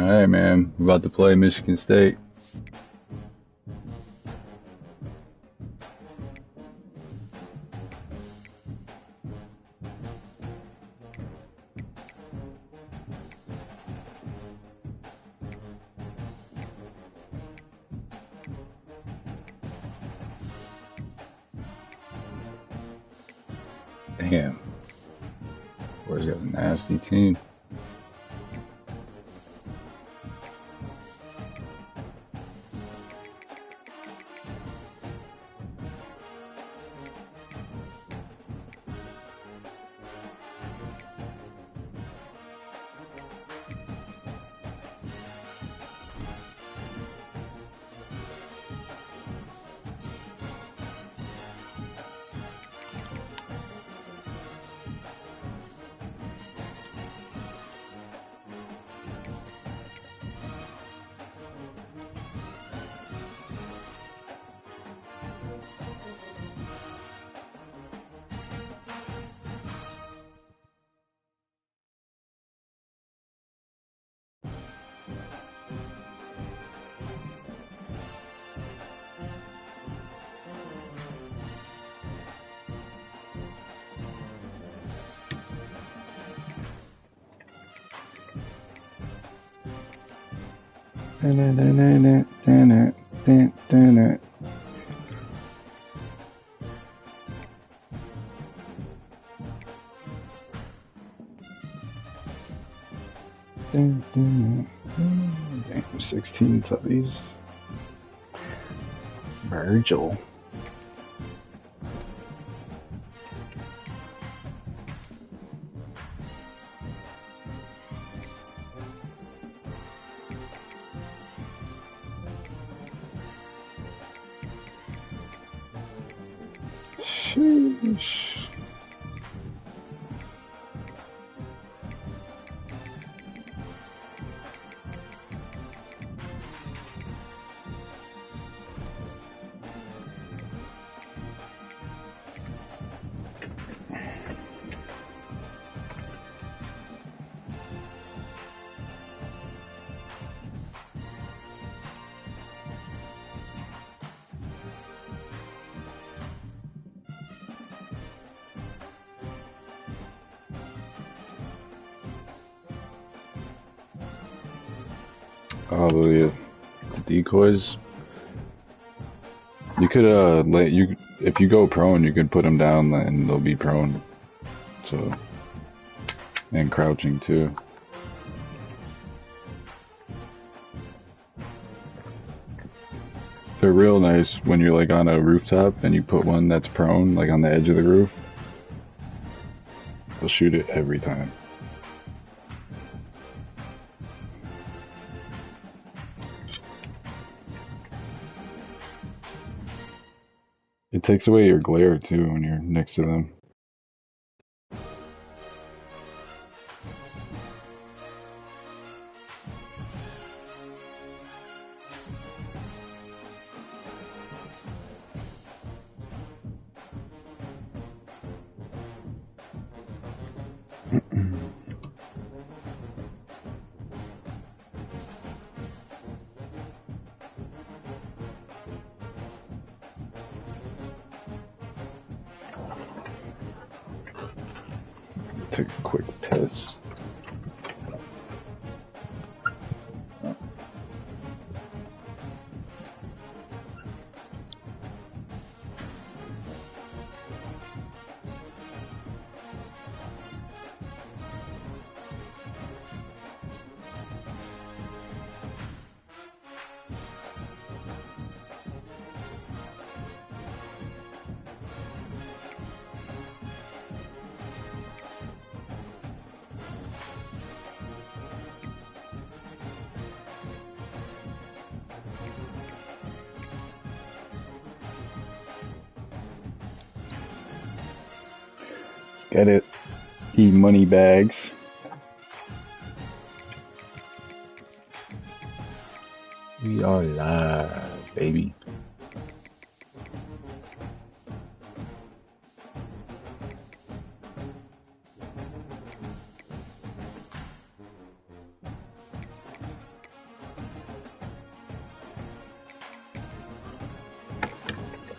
Alright, man. We're about to play Michigan State. Damn. Where's got a nasty team? Damn, 16 tutties. Virgil. Sheesh. Oh, the decoys. You could if you go prone, you could put them down and they'll be prone. So, and crouching too. They're real nice when you're like on a rooftop and you put one that's prone, like on the edge of the roof. They'll shoot it every time. It takes away your glare too when you're next to them. Take a quick piss. Get it. E-money bags. We are live, baby.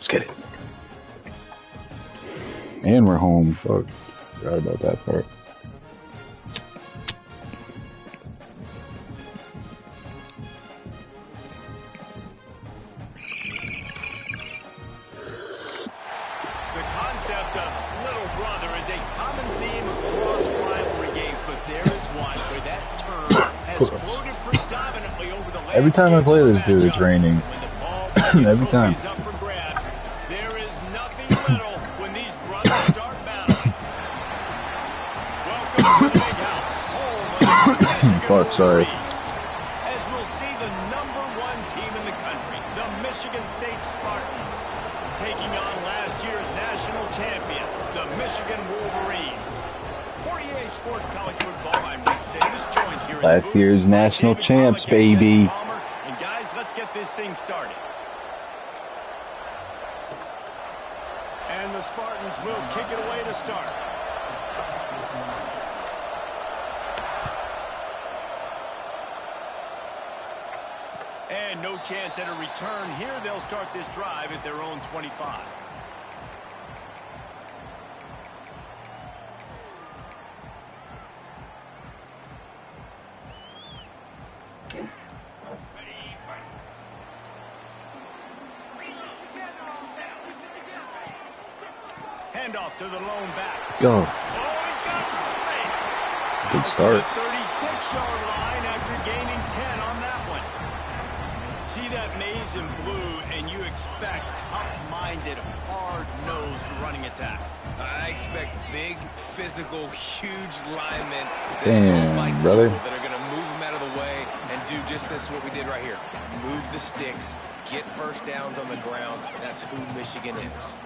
Let's get it. And we're home. Fuck. Forgot about that part. The concept of little brother is a common theme across rivalry games, but there is one where that term has floated predominantly over the Every time I play this dude, it's raining. Every time. Up for grabs. There is nothing little when these brothers start battling. Welcome to the big house, home of the Michigan Fuck, sorry. Wolverines. As we'll see the #1 team in the country, the Michigan State Spartans, taking on last year's national champion, the Michigan Wolverines. 48 Sports College Football, I'm Reese Davis, joined here Last year's national champs, baby. And guys, let's get this thing started. And the Spartans will kick it away to start. And no chance at a return here. They'll start this drive at their own 25. Handoff to the lone back. Go. Oh, he's got some space. Good start. 36-yard line after gaining 10 on that one. See that maze in blue, and you expect tough-minded, hard-nosed running attacks. I expect big, physical, huge linemen that Damn, don't like brother. people, that are going to move them out of the way and do just this, what we did right here. Move the sticks, get first downs on the ground. That's who Michigan is.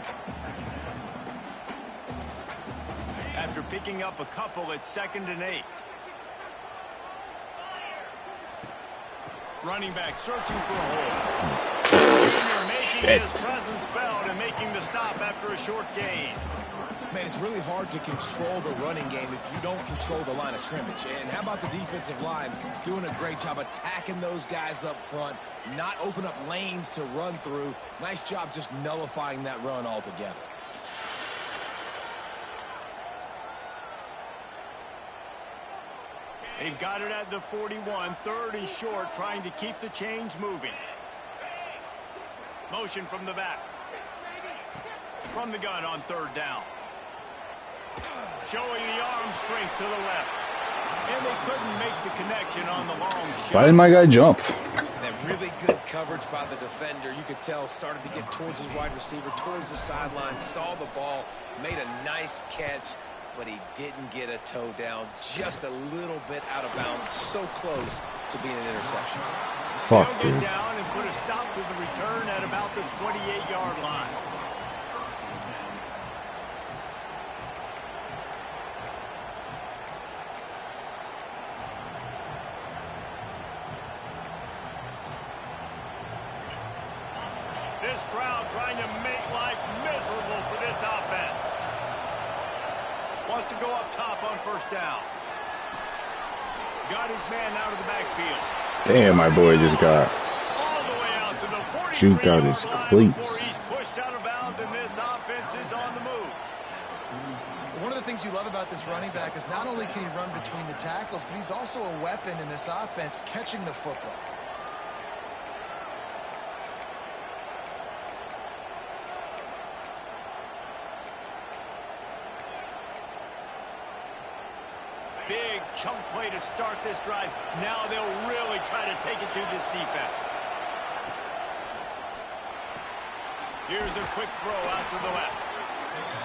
After picking up a couple, it's 2nd and 8. Running back searching for a hole. Making his presence felt and making the stop after a short gain. Man, it's really hard to control the running game if you don't control the line of scrimmage. And how about the defensive line doing a great job attacking those guys up front, not open up lanes to run through. Nice job just nullifying that run altogether. They've got it at the 41, 3rd and short, trying to keep the chains moving. Motion from the back. From the gun on 3rd down. Showing the arm strength to the left. And they couldn't make the connection on the long shot. Why didn't my guy jump? That really good coverage by the defender, you could tell, started to get towards his wide receiver, towards the sideline, saw the ball, made a nice catch, but he didn't get a toe down, just a little bit out of bounds, so close to being an interception. Fuck, They'll dude. get down and put a stop to the return at about the 28-yard line. This crowd trying to make life miserable for this offense. Wants to go up top on 1st down. Got his man out of the backfield. Damn, my boy just got All the way out to the 43 juked out his cleats. before he's pushed out of bounds, and this offense is on the move. One of the things you love about this running back is not only can he run between the tackles, but he's also a weapon in this offense catching the football. Big chunk play to start this drive. Now they'll really try to take it to this defense. Here's a quick throw out to the left.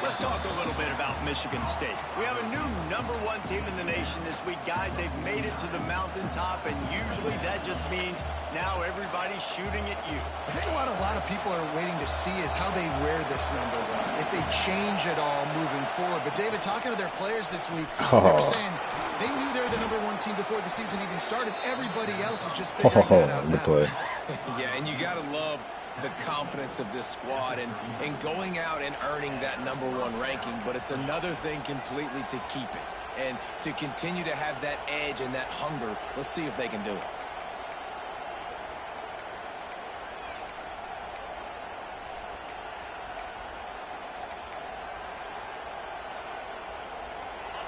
Let's talk a little bit about Michigan State. We have a new #1 team in the nation this week. Guys, they've made it to the mountaintop, and usually that just means now everybody's shooting at you. I think what a lot of people are waiting to see is how they wear this #1, if they change it all moving forward. But, David, talking to their players this week, they were saying they knew they were the #1 team before the season even started. Everybody else is just figuring that out good now. play. Yeah, and you got to love the confidence of this squad and going out and earning that #1 ranking, but it's another thing completely to keep it and to continue to have that edge and that hunger. Let's see if they can do it.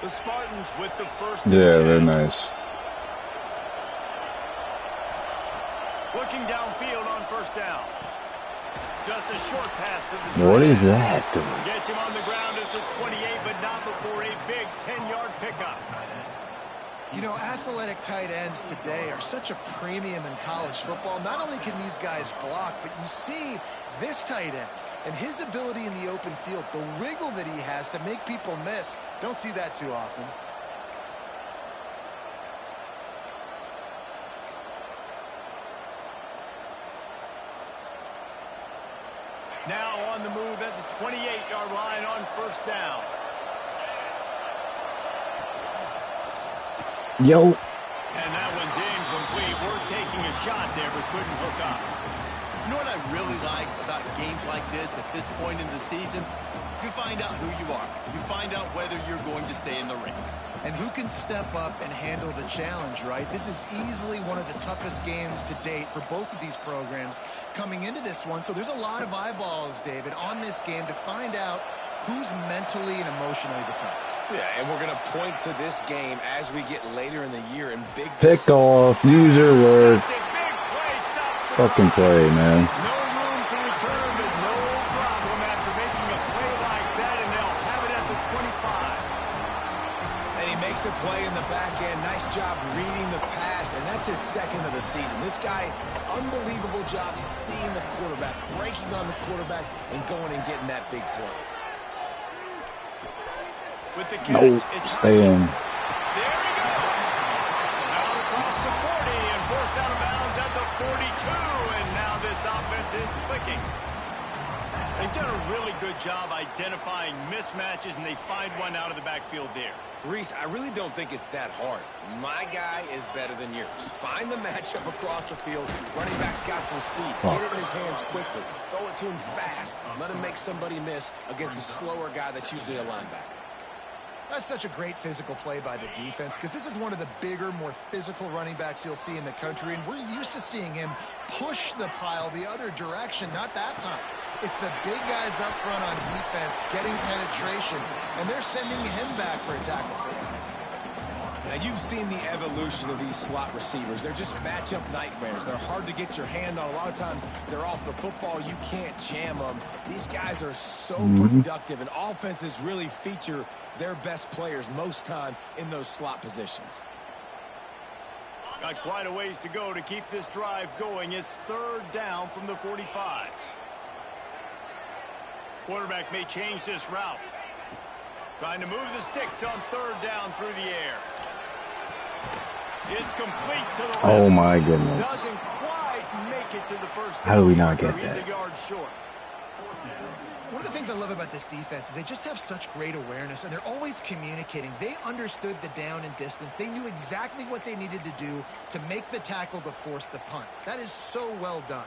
The Spartans with the first. Yeah, they're nice. Looking downfield on first down. Just a short pass to the. What is that doing? Gets him on the ground at the 28, but not before a big 10-yard pickup. You know, athletic tight ends today are such a premium in college football. Not only can these guys block, but you see this tight end and his ability in the open field, the wiggle that he has to make people miss. Don't see that too often. Now on the move at the 28-yard line on first down. Yo. And that one's incomplete. We're taking a shot there, but couldn't hook up. You know what I really like about games like this at this point in the season? You find out who you are. You find out whether you're going to stay in the race. And who can step up and handle the challenge, right? This is easily one of the toughest games to date for both of these programs coming into this one. So there's a lot of eyeballs, David, on this game to find out who's mentally and emotionally the toughest. Yeah, and we're going to point to this game as we get later in the year in big Pick off, use your word. Fucking play, man. No room to return, but no problem after making a play like that, and they'll have it at the 25. And he makes a play in the back end. Nice job reading the pass, and that's his second of the season. This guy, unbelievable job seeing the quarterback, breaking on the quarterback, and going and getting that big play. With the catch, No, stay in. There he goes. Out across the 40 and forced out of bounds at the 42. And now this offense is clicking. They've done a really good job identifying mismatches, and they find one out of the backfield there. Reese, I really don't think it's that hard. My guy is better than yours. Find the matchup across the field. Running back's got some speed. Get it in his hands quickly. Throw it to him fast. Let him make somebody miss against a slower guy that's usually a linebacker. That's such a great physical play by the defense because this is one of the bigger, more physical running backs you'll see in the country, and we're used to seeing him push the pile the other direction. Not that time. It's the big guys up front on defense getting penetration, and they're sending him back for a tackle for loss. Now, you've seen the evolution of these slot receivers. They're just matchup nightmares. They're hard to get your hand on. A lot of times, they're off the football. You can't jam them. These guys are so productive, and offenses really feature their best players most time in those slot positions. Got quite a ways to go to keep this drive going. It's third down from the 45. Quarterback may change this route. Trying to move the sticks on third down through the air. It's complete to the left. Oh my goodness. Doesn't quite make it to the first down. How do we not get He's that? a yard short. One of the things I love about this defense is they just have such great awareness, and they're always communicating. They understood the down and distance. They knew exactly what they needed to do to make the tackle to force the punt. That is so well done.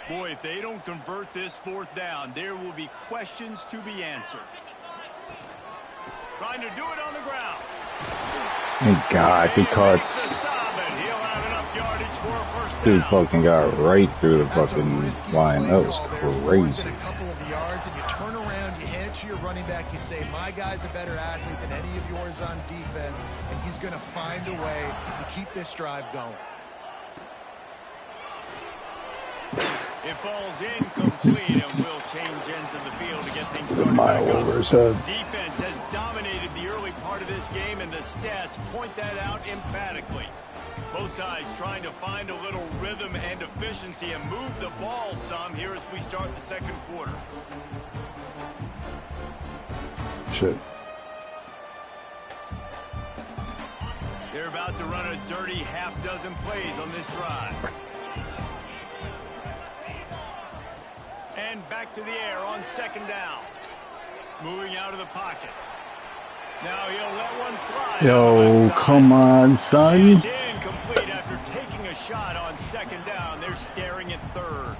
Boy, if they don't convert this fourth down, there will be questions to be answered. Trying to do it on the ground. Thank God, he cuts. Stop it. He'll have enough yardage for a first down. Dude fucking got right through the That's a fucking risky line. play That was call there. Fourth crazy. and a couple of yards, and you turn around, you hand it to your running back, you say, my guy's a better athlete than any of yours on defense, and he's going to find a way to keep this drive going. It falls incomplete, and will change ends of the field to get things started Mile back over up. his head. Defense has dominated the early part of this game, and the stats point that out emphatically. Both sides trying to find a little rhythm and efficiency and move the ball some here as we start the second quarter. Shit. They're about to run a dirty half-dozen plays on this drive. And back to the air on second down. Moving out of the pocket. Now he'll let one fly. Yo, come on, son. It's incomplete after taking a shot on second down. They're staring at third.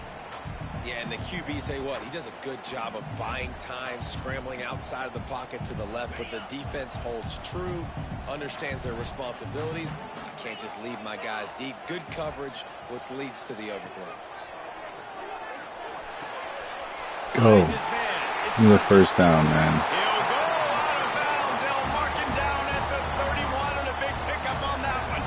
Yeah, and the QB, tell you what, he does a good job of buying time, scrambling outside of the pocket to the left, but the defense holds true, understands their responsibilities. I can't just leave my guys deep. Good coverage, which leads to the overthrow. Go. This is a first down, man. He'll go out of bounds. They'll mark him down at the 31 and a big pickup on that one.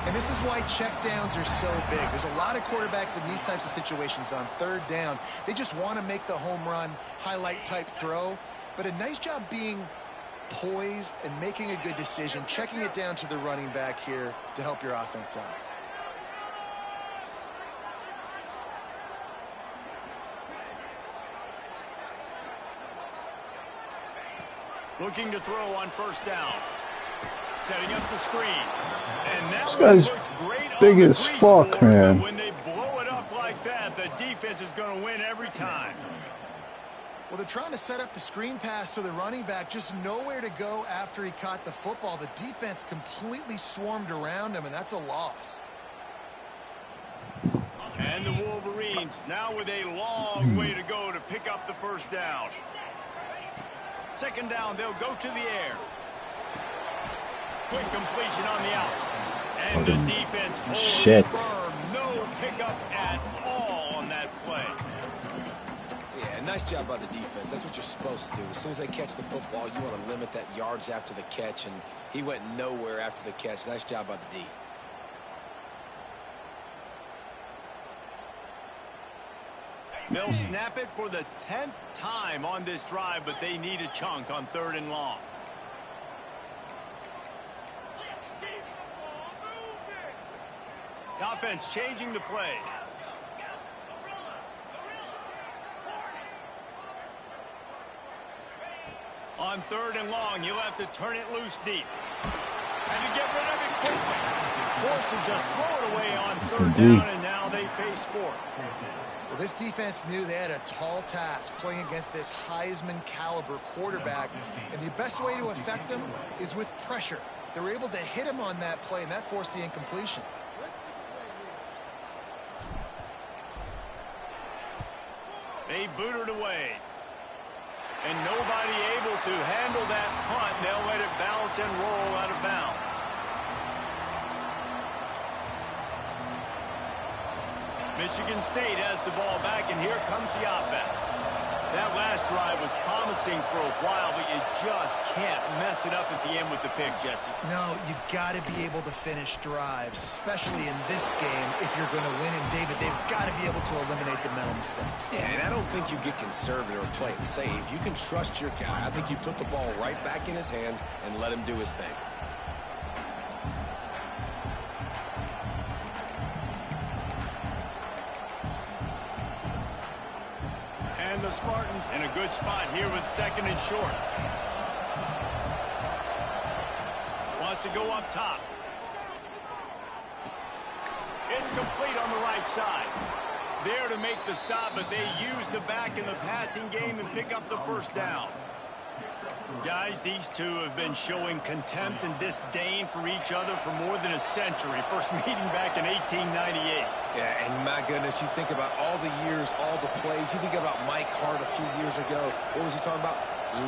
And this is why checkdowns are so big. There's a lot of quarterbacks in these types of situations on third down. They just want to make the home run, highlight type throw. But a nice job being poised and making a good decision, checking it down to the running back here to help your offense out. Looking to throw on first down. Setting up the screen. And now this guy's big as fuck, man. When they blow it up like that, the defense is going to win every time. Well, they're trying to set up the screen pass to the running back, just nowhere to go after he caught the football. The defense completely swarmed around him, and that's a loss. And the Wolverines now with a long way to go to pick up the first down. Second down, they'll go to the air. Quick completion on the out. And the defense holds firm. No pickup at all on that play. Yeah, nice job by the defense. That's what you're supposed to do. As soon as they catch the football, you want to limit that yards after the catch, and he went nowhere after the catch. Nice job by the D. They'll snap it for the 10th time on this drive, but they need a chunk on 3rd and long. The offense changing the play. On 3rd and long, you'll have to turn it loose deep. And to get rid of it quickly. Forced to just throw it away on 3rd down, and now they face 4th. Well, this defense knew they had a tall task playing against this Heisman caliber quarterback, and the best way to affect them is with pressure. They were able to hit him on that play, and that forced the incompletion. They boot it away. And nobody able to handle that punt. They'll let it bounce and roll out of bounds. Michigan State has the ball back, and here comes the offense. That last drive was promising for a while, but you just can't mess it up at the end with the pick, Jesse. No, you got to be able to finish drives, especially in this game if you're going to win. And, David, they've got to be able to eliminate the mental mistakes. Yeah, and I don't think you get conservative or play it safe. You can trust your guy. I think you put the ball right back in his hands and let him do his thing. And the Spartans in a good spot here with 2nd and short. Wants to go up top. It's complete on the right side. There to make the stop, but they use the back in the passing game and pick up the first down. Guys, these two have been showing contempt and disdain for each other for more than a century. First meeting back in 1898. Yeah, and my goodness, you think about all the years, all the plays. You think about Mike Hart a few years ago. What was he talking about?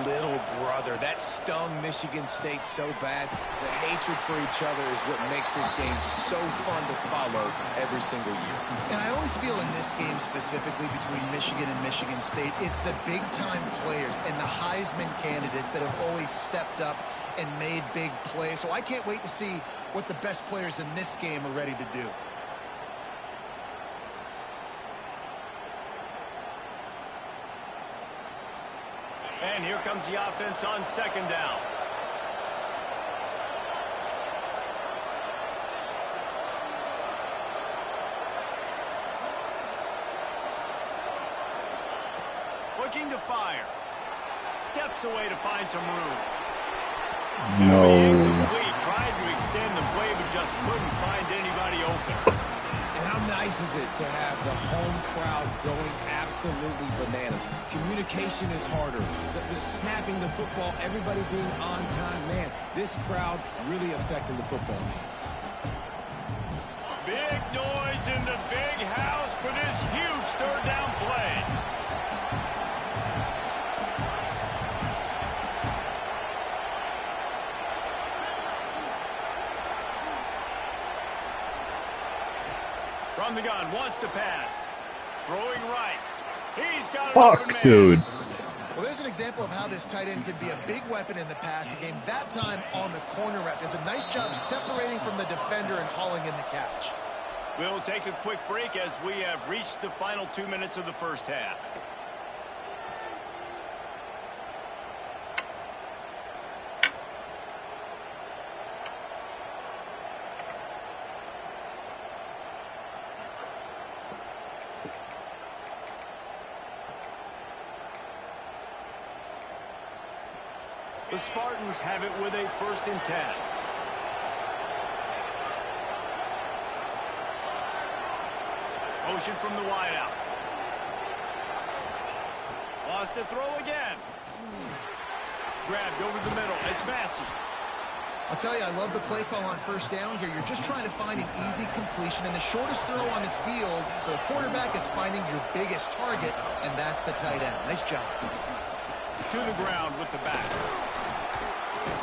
Little brother. That stung Michigan State so bad. The hatred for each other is what makes this game so fun to follow every single year. And I always feel in this game specifically between Michigan and Michigan State, it's the big-time players and the Heisman candidates that have always stepped up and made big plays. So I can't wait to see what the best players in this game are ready to do. And here comes the offense on 2nd down. Looking to fire. Steps away to find some room. No. Tried to extend the play, but just couldn't find anybody open. And how nice is it to have the home crowd going absolutely bananas? Communication is harder. The snapping the football, everybody being on time. Man, this crowd really affecting the football game. Big noise in the big house for this huge 3rd From the gun, wants to pass. Throwing right. He's got it. Fuck, dude. Well, there's an example of how this tight end can be a big weapon in the passing game. That time on the corner route does a nice job separating from the defender and hauling in the catch. We'll take a quick break as we have reached the final 2 minutes of the first half. The Spartans have it with a 1st and 10. Motion from the wideout. Lost to throw again. Grabbed over the middle. It's Massey. I'll tell you, I love the play call on 1st down here. You're just trying to find an easy completion, and the shortest throw on the field for the quarterback is finding your biggest target, and that's the tight end. Nice job. To the ground with the back.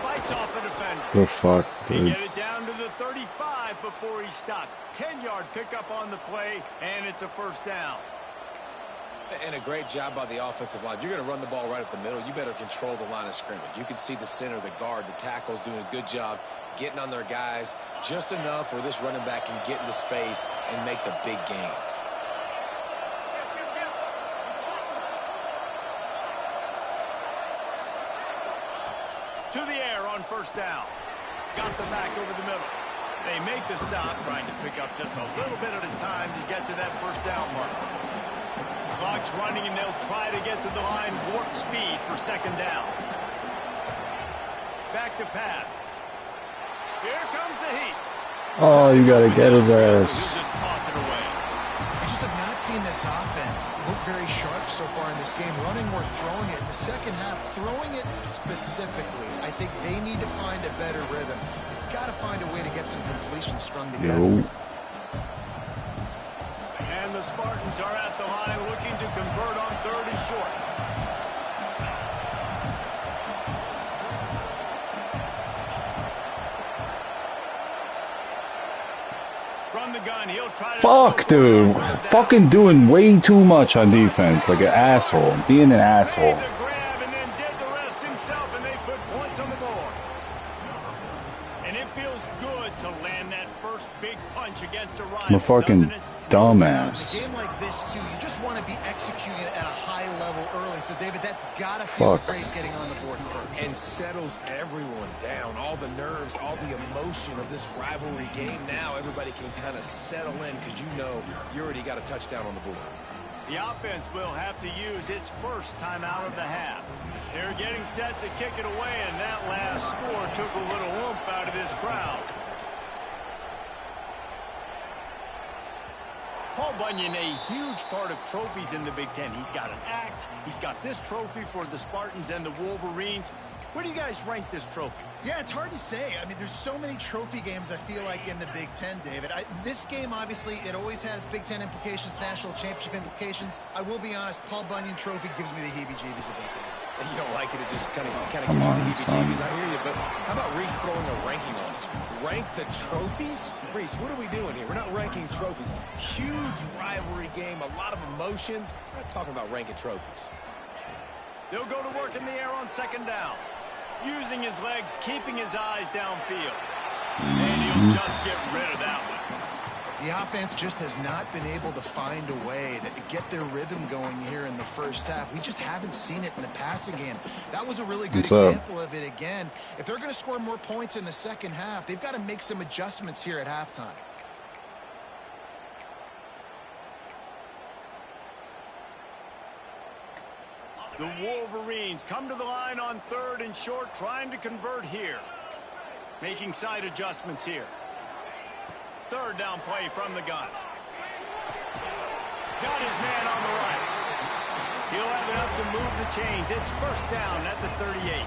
Fights off a defender. The fuck, He dude. get it down to the 35 before he stopped. 10-yard pickup on the play, and it's a 1st down. And a great job by the offensive line. If you're going to run the ball right up the middle, you better control the line of scrimmage. You can see the center, the guard, the tackles doing a good job getting on their guys just enough where this running back can get into space and make the big gain. To the air on 1st down. Got the back over the middle. They make the stop, trying to pick up just a little bit at a time to get to that 1st down mark. Clock's running, and they'll try to get to the line warp speed for 2nd down. Back to pass. Here comes the heat. Oh, you gotta get his He'll ass. just toss it away. I just have not seen this offense look very sharp so far in this game, running or throwing it. In the second half, throwing it specifically, I think they need to find a better rhythm. You've got to find a way to get some completions strung together. Yo. And the Spartans are at the line looking to convert on 3rd and short. From the gun, he'll try to Fuck, dude. Fucking doing way too much on defense. Like an asshole. Being an asshole. Made the grab and then did the rest himself, and they put points on the board. And it feels good to land that first big punch against a rival, I'm a fucking doesn't it? In a dumbass. game like this, too, you just want to be executing at a high level early. So, David, that's got to feel Fuck. great getting on the board first. And settles everyone down. All the nerves, all the emotion of this rivalry game. Now everybody can kind of settle in because you know you already got a touchdown on the board. The offense will have to use its first timeout of the half. They're getting set to kick it away, and that last score took a little oomph out of this crowd. Paul Bunyan, a huge part of trophies in the Big Ten. He's got an axe. He's got this trophy for the Spartans and the Wolverines. Where do you guys rank this trophy? Yeah, it's hard to say. I mean, there's so many trophy games, I feel like, in the Big Ten, David. This game, obviously, it always has Big Ten implications, national championship implications. I will be honest, Paul Bunyan Trophy gives me the heebie-jeebies a bit. You don't like it, it just kind of gives Come you on, the heebie-jeebies. son. I hear you, but how about Reese throwing a ranking on us? Rank the trophies? Reese, what are we doing here? We're not ranking trophies. Huge rivalry game, a lot of emotions. We're not talking about ranking trophies. They'll go to work in the air on 2nd down. Using his legs, keeping his eyes downfield. And he'll just get rid of that one. The offense just has not been able to find a way to get their rhythm going here in the first half. We just haven't seen it in the passing game. That was a really good What's up? example of it again. If they're going to score more points in the second half, they've got to make some adjustments here at halftime. The Wolverines come to the line on 3rd and short, trying to convert here. Making side adjustments here. 3rd down play from the gun. Got his man on the right. He'll have enough to move the chains. It's 1st down at the 38.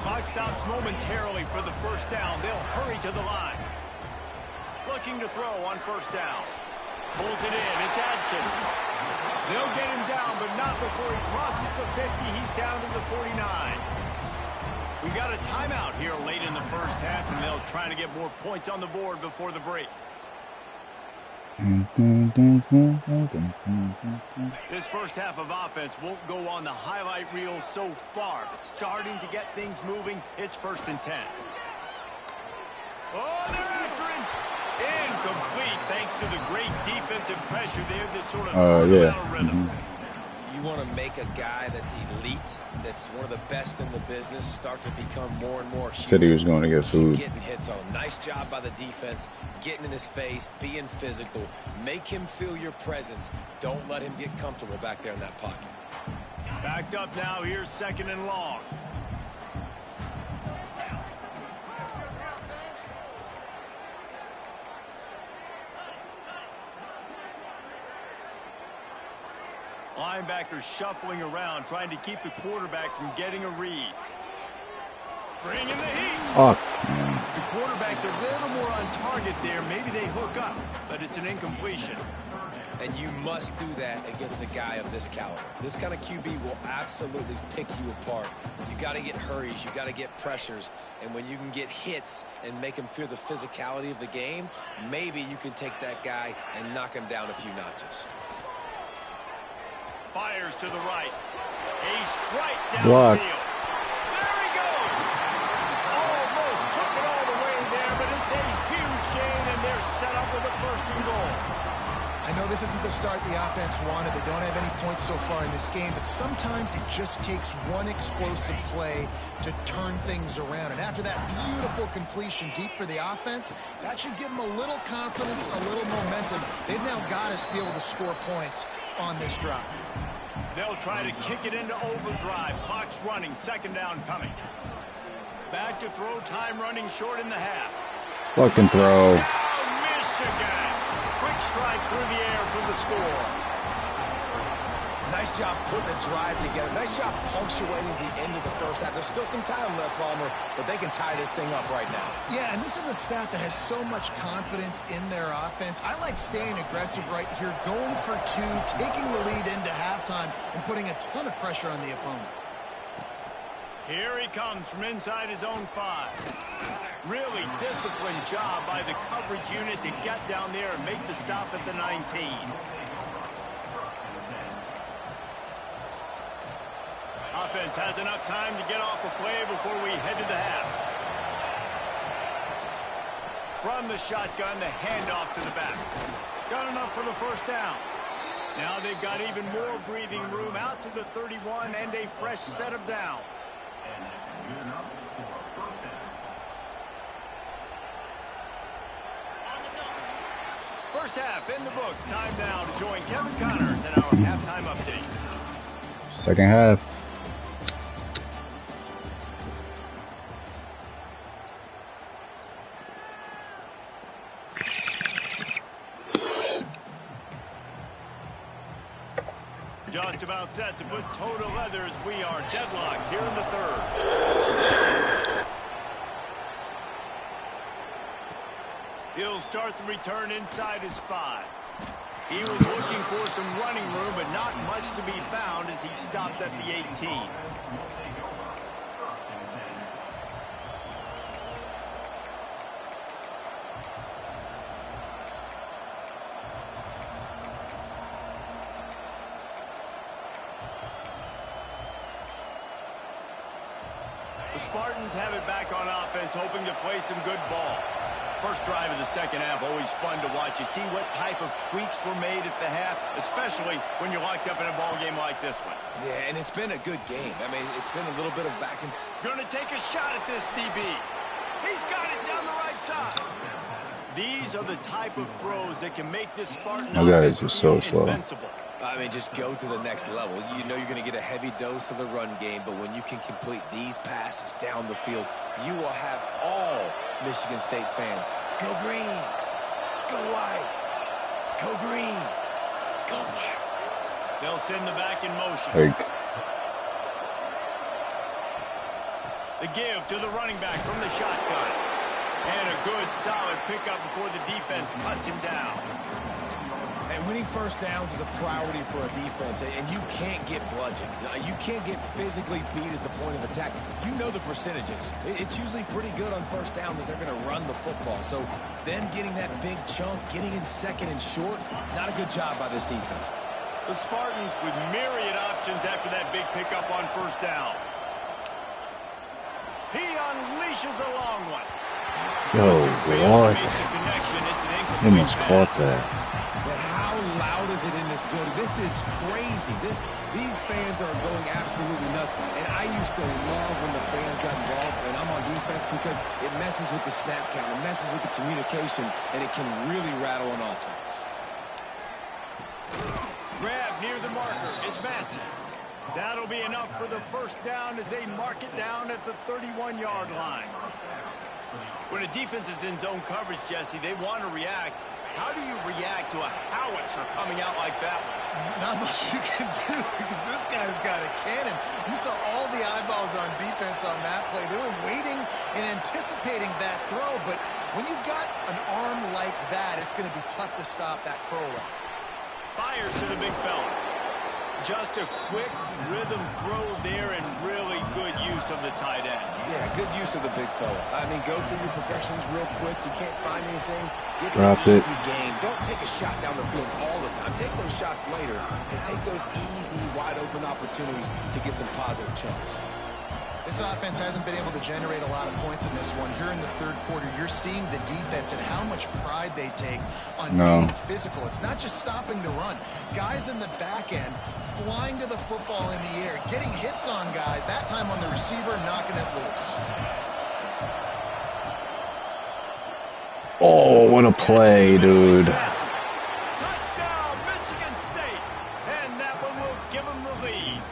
Clock stops momentarily for the 1st down. They'll hurry to the line. Looking to throw on 1st down. Pulls it in. It's Adkins. They'll get him down, but not before he crosses the 50. He's down to the 49. We've got a timeout here late in the first half, and they'll try to get more points on the board before the break. This first half of offense won't go on the highlight reel so far, but starting to get things moving, it's 1st and 10. Oh, they're after him. Incomplete, thanks to the great defensive pressure there that sort of threw him out of rhythm. You want to make a guy that's elite, that's one of the best in the business, start to become more and more human. Said he was going to get food. Getting hits on. Nice job by the defense, getting in his face, being physical. Make him feel your presence. Don't let him get comfortable back there in that pocket. Backed up now, here's 2nd and long. Linebackers shuffling around, trying to keep the quarterback from getting a read. Bringing the heat. Oh, the quarterback's a little more on target there. Maybe they hook up, but it's an incompletion. And you must do that against a guy of this caliber. This kind of QB will absolutely pick you apart. You got to get hurries. You got to get pressures. And when you can get hits and make him feel the physicality of the game, maybe you can take that guy and knock him down a few notches. Fires to the right. A strike Block. downfield. There he goes. Almost took it all the way there, but it's a huge gain, and they're set up with a 1st and goal. I know this isn't the start the offense wanted. They don't have any points so far in this game, but sometimes it just takes one explosive play to turn things around. And after that beautiful completion deep for the offense, that should give them a little confidence, a little momentum. They've now got us to be able to score points on this drive. They'll try to kick it into overdrive. Clock's running. 2nd down coming. Back to throw. Time running short in the half. fucking throw. Michigan. Quick strike through the air for the score. Nice job putting the drive together. Nice job punctuating the end of the first half. There's still some time left, Palmer, but they can tie this thing up right now. Yeah, and this is a staff that has so much confidence in their offense. I like staying aggressive right here, going for 2, taking the lead into halftime, and putting a ton of pressure on the opponent. Here he comes from inside his own 5. Really disciplined job by the coverage unit to get down there and make the stop at the 19. Offense has enough time to get off a play before we head to the half. From the shotgun, the handoff to the back. Got enough for the 1st down. Now they've got even more breathing room out to the 31 and a fresh set of downs. First half in the books. Time now to join Kevin Connors in our halftime update. 2nd half. Just about set to put toe to leather as we are deadlocked here in the 3rd. He'll start the return inside his 5. He was looking for some running room, but not much to be found as he stopped at the 18. The Spartans have it back on offense, hoping to play some good ball. First drive of the 2nd half, always fun to watch. You see what type of tweaks were made at the half, especially when you're locked up in a ball game like this one. Yeah, and it's been a good game. I mean, it's been a little bit of back and... Gonna take a shot at this DB. He's got it down the right side. These are the type of throws that can make this Spartan offense just so slow. invincible. I mean, just go to the next level. You know you're going to get a heavy dose of the run game, but when you can complete these passes down the field, you will have all Michigan State fans. Go green. Go white. Go green. Go white. They'll send the back in motion. Like, The give to the running back from the shotgun. And a good, solid pickup before the defense cuts him down. And And winning first downs is a priority for a defense, and you can't get bludgeoned. You can't get physically beat at the point of attack. You know the percentages. It's usually pretty good on first down that they're going to run the football. So then getting that big chunk, getting in second and short, not a good job by this defense. The Spartans with myriad options after that big pickup on first down. He unleashes a long one. Yo, what? Almost caught that. But how loud is it in this building? This is crazy. These fans are going absolutely nuts. And I used to love when the fans got involved, and I'm on defense, because it messes with the snap count, it messes with the communication, and it can really rattle an offense. Grab near the marker. It's Massey. That'll be enough for the first down as they mark it down at the 31-yard line. When a defense is in zone coverage, Jesse, they want to react. How do you react to a howitzer coming out like that? Not much you can do, because this guy's got a cannon. You saw all the eyeballs on defense on that play. They were waiting and anticipating that throw, but when you've got an arm like that, it's going to be tough to stop that curl route. Fires to the big fella. Just a quick rhythm throw there, and really good use of the tight end. Yeah, good use of the big fella. I mean, go through your progressions real quick. You can't find anything. Get Drop the it. easy game. Don't take a shot down the field all the time. Take those shots later, and take those easy, wide-open opportunities to get some positive chunks. This offense hasn't been able to generate a lot of points in this one. Here in the third quarter, you're seeing the defense and how much pride they take on being physical. It's not just stopping the run. Guys in the back end flying to the football in the air, getting hits on guys, that time on the receiver, knocking it loose. Oh, what a play, dude. Touchdown, Michigan State. And that one will give them the lead.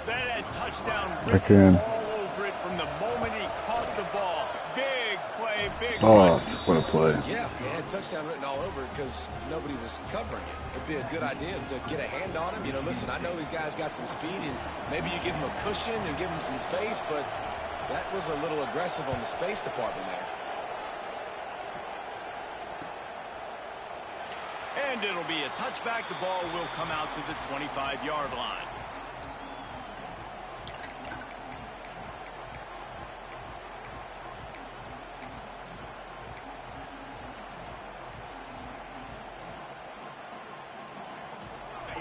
That had touchdown written all over it from the moment he caught the ball. Big play, big Oh, what a play. Yeah, it had touchdown written all over it because nobody was covering it. It'd be a good idea to get a hand on him. You know, listen, I know these guys got some speed, and maybe you give him a cushion and give him some space, but that was a little aggressive on the space department there. And it'll be a touchback. The ball will come out to the 25-yard line.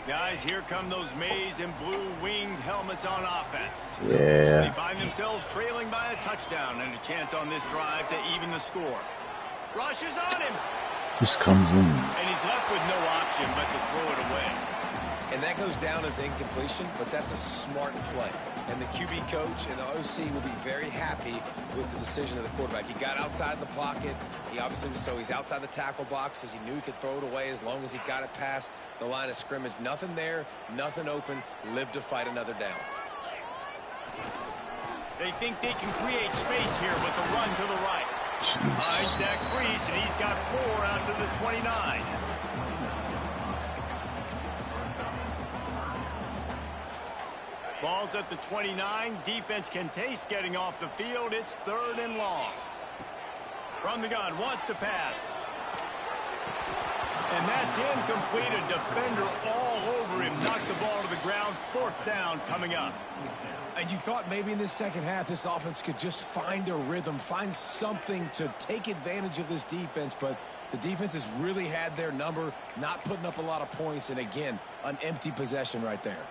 Guys, here come those maize and blue winged helmets on offense. Yeah. They find themselves trailing by a touchdown and a chance on this drive to even the score. Rushes on him. Just comes in. And he's left with no option but to throw it away. And that goes down as incompletion, but that's a smart play. And the QB coach and the OC will be very happy with the decision of the quarterback. He got outside the pocket. He obviously was, so he's outside the tackle box as he knew he could throw it away as long as he got it past the line of scrimmage. Nothing there, nothing open. Live to fight another down. They think they can create space here with the run to the right. Finds Zach Brees, and he's got 4 out to the 29. Ball's at the 29. Defense can taste getting off the field. It's 3rd and long. From the gun, wants to pass. And that's incomplete. A defender all over him. Knocked the ball to the ground. 4th down coming up. And you thought maybe in this second half this offense could just find a rhythm, find something to take advantage of this defense, but the defense has really had their number, not putting up a lot of points, and again, an empty possession right there.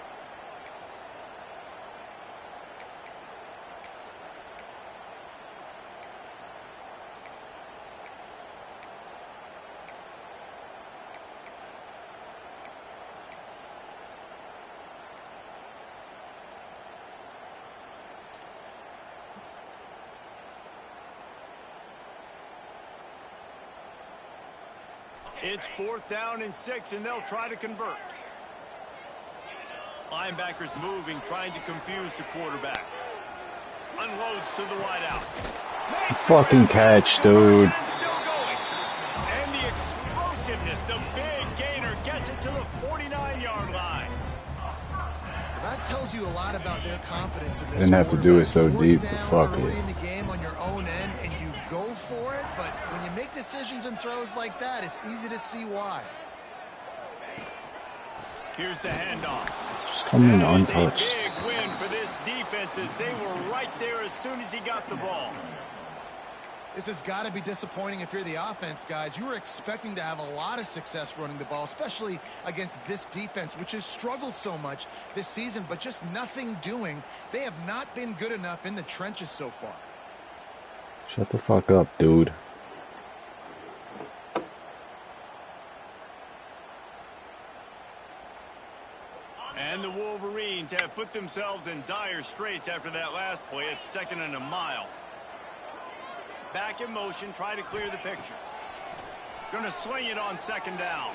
It's 4th down and 6, and they'll try to convert. Linebackers moving, trying to confuse the quarterback. Unloads to the wideout. Fucking catch, dude. Still going. And the explosiveness, the big gainer gets it to the 49-yard line. That tells you a lot about their confidence in this. Didn't have to do it so deep, but fuck it. In the game on your own end, and you go for it, but when you make decisions and throws like that, it's easy to see why. Here's the handoff. Just come in untouched. That is a big win for this defense as they were right there as soon as he got the ball. This has got to be disappointing if you're the offense, guys. You were expecting to have a lot of success running the ball, especially against this defense, which has struggled so much this season, but just nothing doing. They have not been good enough in the trenches so far. Shut the fuck up, dude. And the Wolverines have put themselves in dire straits after that last play. It's 2nd and a mile. Back in motion, try to clear the picture. Going to swing it on 2nd down.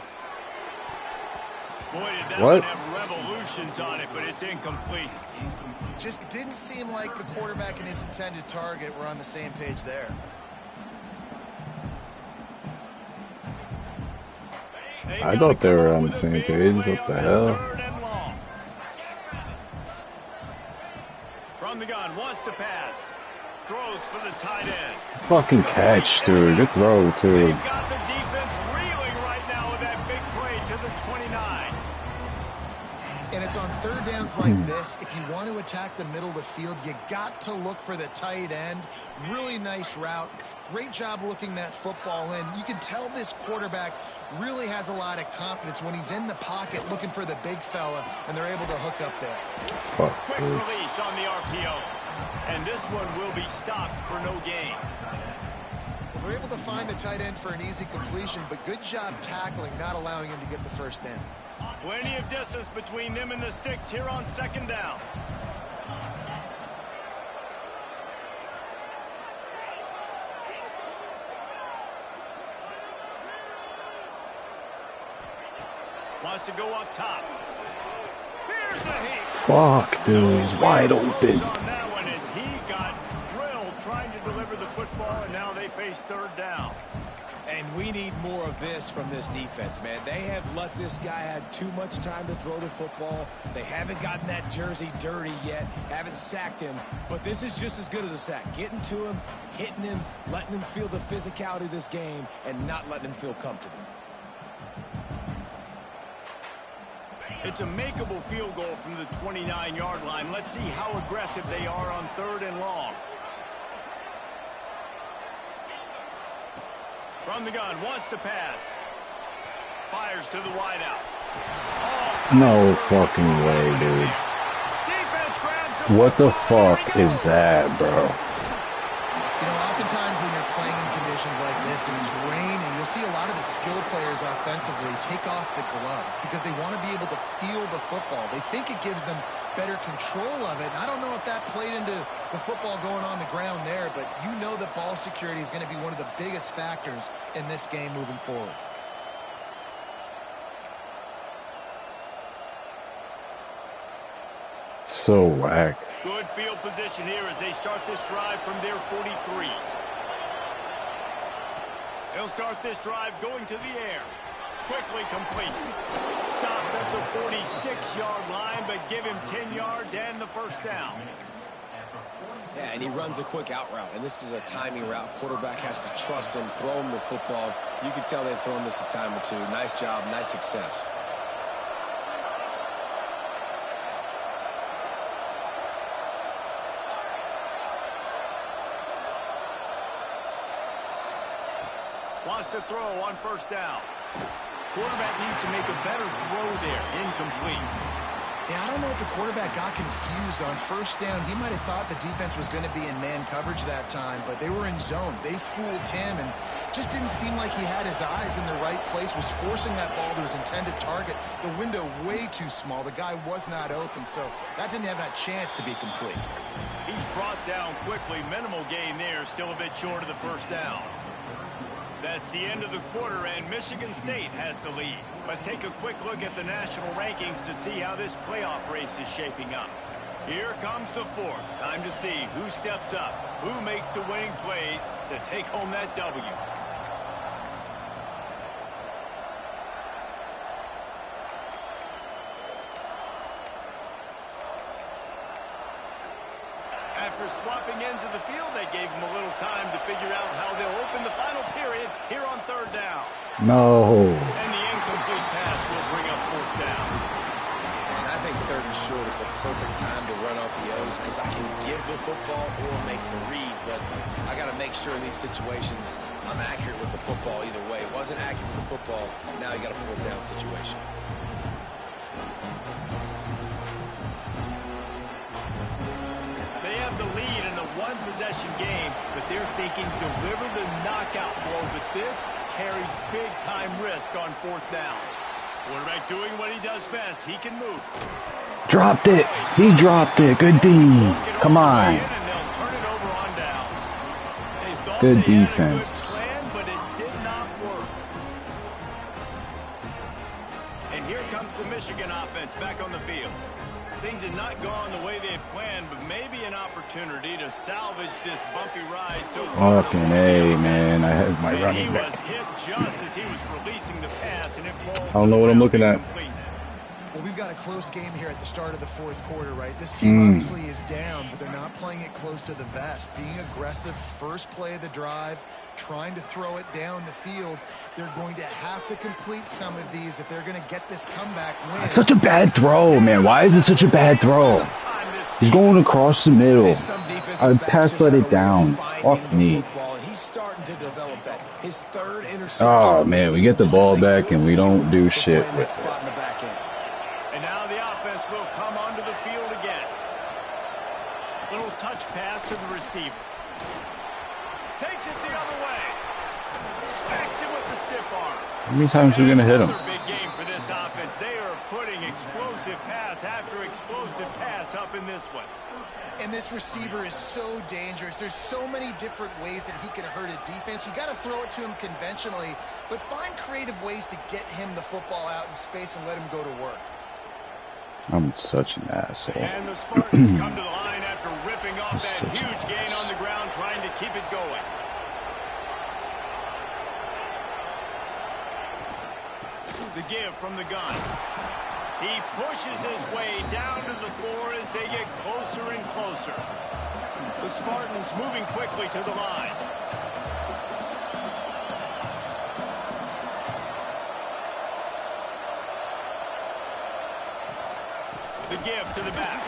Boy, did that one have revolutions on it, but it's incomplete. Just didn't seem like the quarterback and his intended target were on the same page there. I thought they were on the same page. What the hell? From the gun, wants to pass. Throws for the tight end. Fucking catch, dude. Good throw, too. They've got the defense reeling right now with that big play to the 29. And it's on 3rd downs like this. If you want to attack the middle of the field, you got to look for the tight end. Really nice route. Great job looking that football in. You can tell this quarterback really has a lot of confidence when he's in the pocket looking for the big fella, and they're able to hook up there. Quick release on the RPO. And this one will be stopped for no gain. Well, they're able to find the tight end for an easy completion, but good job tackling, not allowing him to get the 1st down. Plenty of distance between them and the sticks here on 2nd down. Wants to go up top. Here's the heat. Fuck, dude. He's wide open. On that one as he got drilled trying to deliver the football, and now they face 3rd down. And we need more of this from this defense, man. They have let this guy have too much time to throw the football. They haven't gotten that jersey dirty yet, haven't sacked him. But this is just as good as a sack. Getting to him, hitting him, letting him feel the physicality of this game, and not letting him feel comfortable. It's a makeable field goal from the 29-yard line. Let's see how aggressive they are on 3rd and long. From the gun, wants to pass. Fires to the wideout. No fucking way, dude. Defense grabs him. What the fuck is that, bro? You know, oftentimes when you're playing in conditions like this and it's raining, you'll see a lot of the skilled players offensively take off the gloves because they want to be able to feel the football. They think it gives them better control of it. And I don't know if that played into the football going on the ground there, but you know that ball security is going to be one of the biggest factors in this game moving forward. So whack. Good field position here as they start this drive from their 43. They'll start this drive going to the air. Quickly complete. Stopped at the 46-yard line, but give him 10 yards and the 1st down. Yeah, and he runs a quick out route, and this is a timing route. Quarterback has to trust him, throw him the football. You can tell they've thrown this a time or two. Nice job, nice success. Wants to throw on 1st down. Quarterback needs to make a better throw there. Incomplete. Yeah, I don't know if the quarterback got confused on 1st down. He might have thought the defense was going to be in man coverage that time, but they were in zone. They fooled him and just didn't seem like he had his eyes in the right place, was forcing that ball to his intended target. The window way too small. The guy was not open, so that didn't have that chance to be complete. He's brought down quickly. Minimal gain there. Still a bit short of the 1st down. That's the end of the quarter, and Michigan State has the lead. Let's take a quick look at the national rankings to see how this playoff race is shaping up. Here comes the 4th. Time to see who steps up, who makes the winning plays to take home that W. After swapping ends of the field, they gave him a little time to figure out how they'll open the final period here on 3rd down. No. And the incomplete pass will bring up 4th down. And I think 3rd and short is the perfect time to run off the O's because I can give the football or make the read, but I got to make sure in these situations I'm accurate with the football either way. Wasn't accurate with the football, now you got a 4th down situation. They have the lead in a one-possession game, but they're thinking deliver the knockout blow, but this carries big-time risk on 4th down. Quarterback doing what he does best. He can move. Dropped it. He dropped it. Good D. Come on. Good defense. But it did not work. And here comes the Michigan offense back on the field. Things had not gone the way they had planned, but maybe an opportunity to salvage this bumpy ride so far. Fucking A, man. I have my running He back. was hit just as he was releasing the pass, and it falls. I don't know what I'm looking at. Well, we've got a close game here at the start of the 4th quarter, right? This team obviously is down, but they're not playing it close to the vest. Being aggressive, first play of the drive, trying to throw it down the field. They're going to have to complete some of these if they're going to get this comeback win. That's such a bad throw, man. Why is it such a bad throw? He's going across the middle. I pass let it down. Fuck me. Oh, man. We get the ball back and we don't do shit with it. And now the offense will come onto the field again. Little touch pass to the receiver. Takes it the other way. Smacks it with the stiff arm. How many times are we going to hit him? Another big game for this offense. They are putting explosive pass after explosive pass up in this one. And this receiver is so dangerous. There's so many different ways that he can hurt a defense. You got to throw it to him conventionally, but find creative ways to get him the football out in space and let him go to work. I'm such an asshole. And the Spartans come to the line after ripping off that huge gain on the ground, trying to keep it going. The give from the gun. He pushes his way down to the floor as they get closer and closer. The Spartans moving quickly to the line. The give to the back.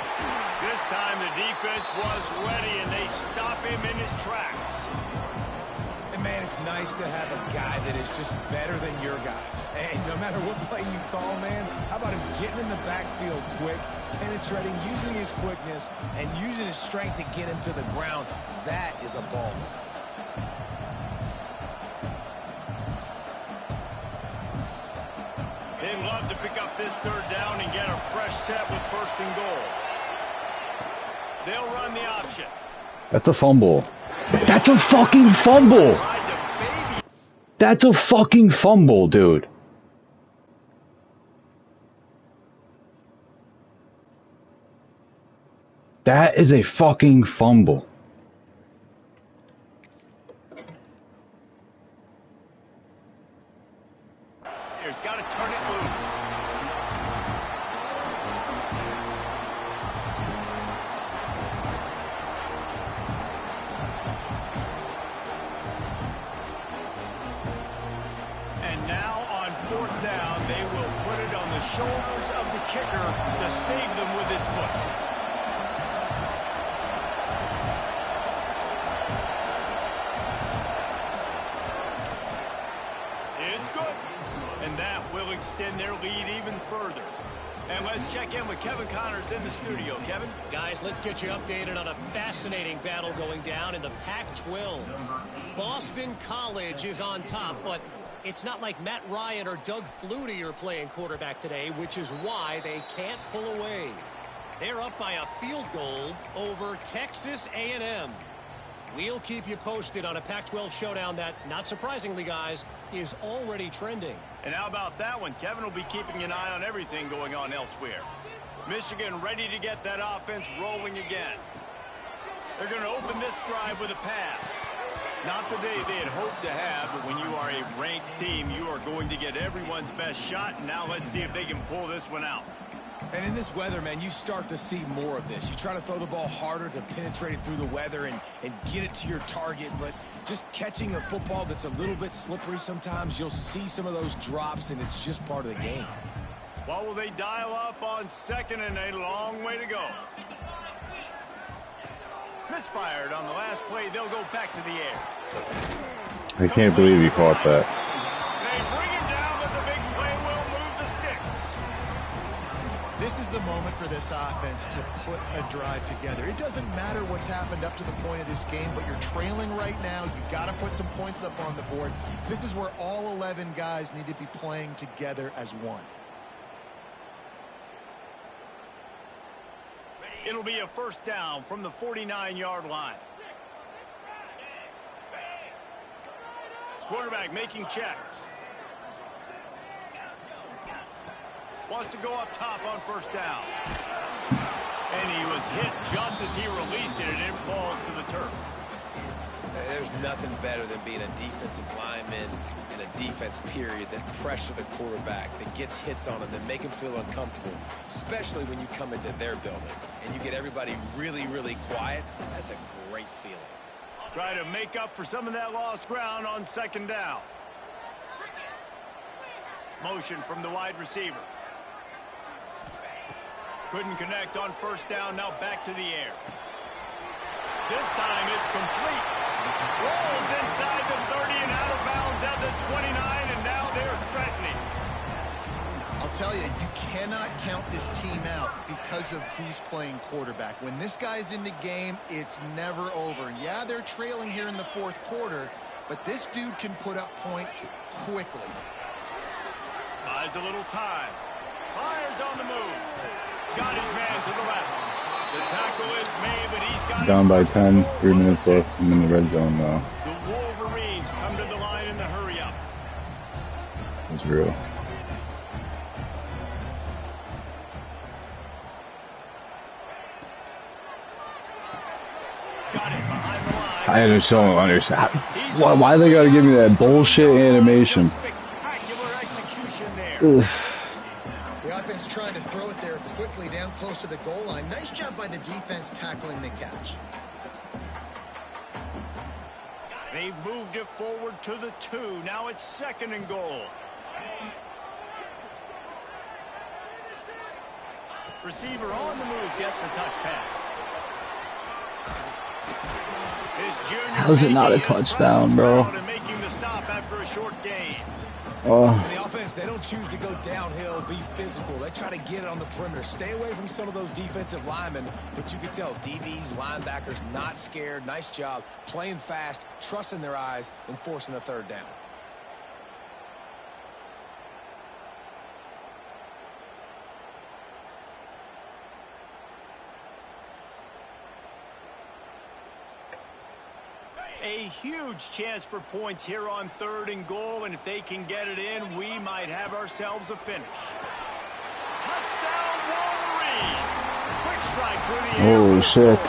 This time the defense was ready, and they stop him in his tracks. And, man, it's nice to have a guy that is just better than your guys. And no matter what play you call, man, how about him getting in the backfield quick, penetrating, using his quickness, and using his strength to get him to the ground? That is a ball. They'd love to pick up this 3rd down and get a fresh set with 1st and goal. They'll run the option. That's a fumble. That's a fucking fumble. That's a fucking fumble, dude. That is a fucking fumble. He's got to turn it loose. And now on 4th down, they will put it on the shoulders of the kicker to save them with his foot. It's good. And that will extend their lead even further. And let's check in with Kevin Connors in the studio. Kevin? Guys, let's get you updated on a fascinating battle going down in the Pac-12. Boston College is on top, but it's not like Matt Ryan or Doug Flutie are playing quarterback today, which is why they can't pull away. They're up by a field goal over Texas A&M. We'll keep you posted on a Pac-12 showdown that, not surprisingly, guys, is already trending. And how about that one? Kevin will be keeping an eye on everything going on elsewhere. Michigan ready to get that offense rolling again. They're going to open this drive with a pass. Not the day they had hoped to have, but when you are a ranked team, you are going to get everyone's best shot. And now let's see if they can pull this one out. And in this weather, man, you start to see more of this. You try to throw the ball harder to penetrate it through the weather and get it to your target, but just catching a football that's a little bit slippery sometimes, you'll see some of those drops, and it's just part of the game. What will they dial up on 2nd and a long way to go? Misfired on the last play. They'll go back to the air. I can't believe he caught that. They bring him down, but the big play will move the sticks. This is the moment for this offense to put a drive together. It doesn't matter what's happened up to the point of this game, but you're trailing right now. You've got to put some points up on the board. This is where all 11 guys need to be playing together as one. It'll be a first down from the 49-yard line. Quarterback making checks. Wants to go up top on first down. And he was hit just as he released it, and it falls to the turf. There's nothing better than being a defensive lineman in a defense period that pressure the quarterback, that gets hits on him, that make him feel uncomfortable, especially when you come into their building and you get everybody really, really quiet. That's a great feeling. Try to make up for some of that lost ground on 2nd down. Motion from the wide receiver. Couldn't connect on first down, now back to the air. This time it's complete. Rolls inside the 30 and out of bounds at the 29, and now they're threatening. I'll tell you, you cannot count this team out because of who's playing quarterback. When this guy's in the game, it's never over. Yeah, they're trailing here in the 4th quarter, but this dude can put up points quickly. Buys a little time. Fires on the move. Got his man to the left. The tackle is made, but he's got Down by 10, 3 minutes left. I'm in the red zone now. The Wolverines come to the line in the hurry-up. It's real. Got it behind the line. I just don't understand. Why they gotta give me that bullshit animation? Spectacular execution there. The offense trying to throw it there quickly down close to the goal line. Nice job by the defense tackling the catch. They've moved it forward to the 2. Now it's 2nd and goal. Receiver on the move gets the touch pass. How is it not a touchdown, bro? Making the stop after a short gain. The offense, they don't choose to go downhill, be physical. They try to get it on the perimeter. Stay away from some of those defensive linemen, but you can tell DBs, linebackers, not scared. Nice job playing fast, trusting their eyes, and forcing a 3rd down. A huge chance for points here on 3rd and goal, and if they can get it in, we might have ourselves a finish. Touchdown, Wolverines! Quick strike through the air. Oh, shit.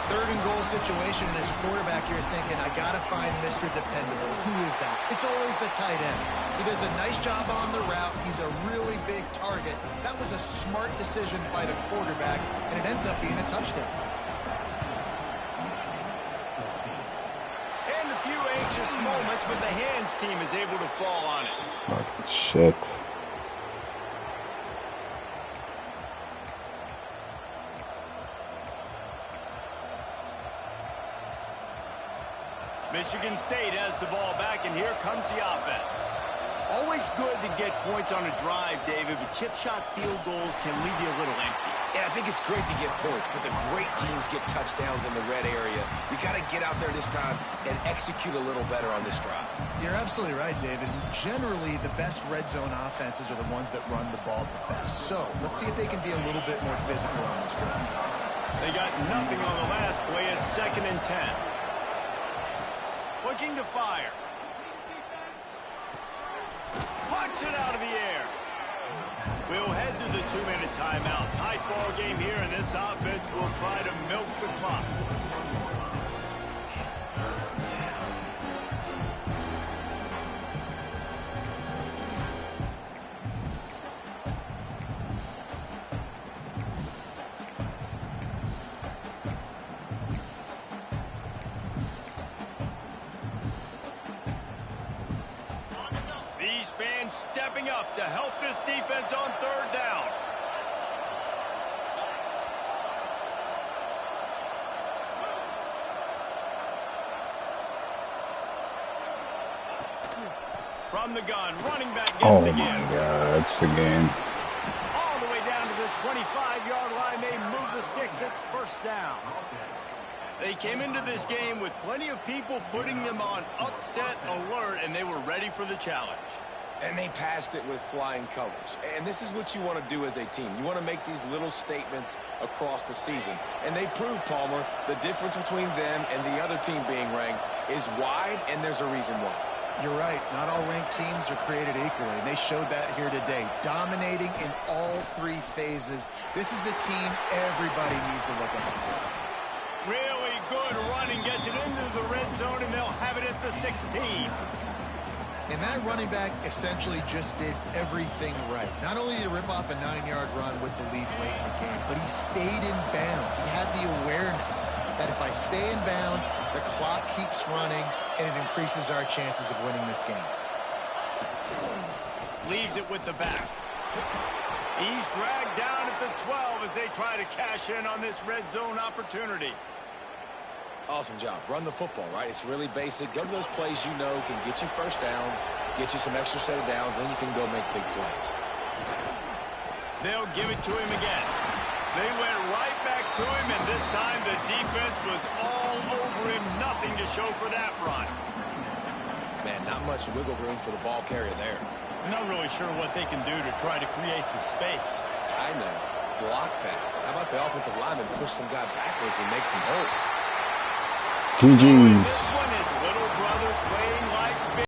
3rd and goal situation, and as quarterback, you're thinking, I got to find Mr. Dependable. Who is that? It's always the tight end. He does a nice job on the route. He's a really big target. That was a smart decision by the quarterback, and it ends up being a touchdown. Moments, but the hands team is able to fall on it. Fucking shit. Michigan State has the ball back, and here comes the offense. Always good to get points on a drive, David, but chip shot field goals can leave you a little empty. Yeah, I think it's great to get points, but the great teams get touchdowns in the red area. You got to get out there this time and execute a little better on this drive. You're absolutely right, David. Generally, the best red zone offenses are the ones that run the ball the best. So let's see if they can be a little bit more physical on this drive. They got nothing on the last play. It's 2nd and 10. Looking to fire. Puncks it out of the air. We'll head to the 2-minute timeout. Tight ball game here, and this offense will try to milk the clock. these fans stepping up to help this defense on third down. From the gun, running back gets Oh the my give. God, that's the game. All the way down to the 25-yard line. They move the sticks. It's first down. They came into this game with plenty of people putting them on upset alert, and they were ready for the challenge. And they passed it with flying colors. And this is what you want to do as a team. You want to make these little statements across the season. And they proved, Palmer, the difference between them and the other team being ranked is wide, and there's a reason why. You're right. Not all ranked teams are created equally, and they showed that here today, dominating in all three phases. This is a team everybody needs to look out for. Really good running, gets it into the red zone, and they'll have it at the 16. And that running back essentially just did everything right. Not only did he rip off a 9-yard run with the lead late in the game, but he stayed in bounds. He had the awareness that if I stay in bounds, the clock keeps running, and it increases our chances of winning this game. Leaves it with the back. He's dragged down at the 12 as they try to cash in on this red zone opportunity. Awesome job. Run the football, right? It's really basic. Go to those plays you know can get you first downs, get you some extra set of downs, then you can go make big plays. They'll give it to him again. They went right back to him, and this time the defense was all over him. Nothing to show for that run. Man, not much wiggle room for the ball carrier there. I'm not really sure what they can do to try to create some space. I know. Block that. How about the offensive lineman push some guy backwards and make some holes? GG's. This one is little brother playing like big.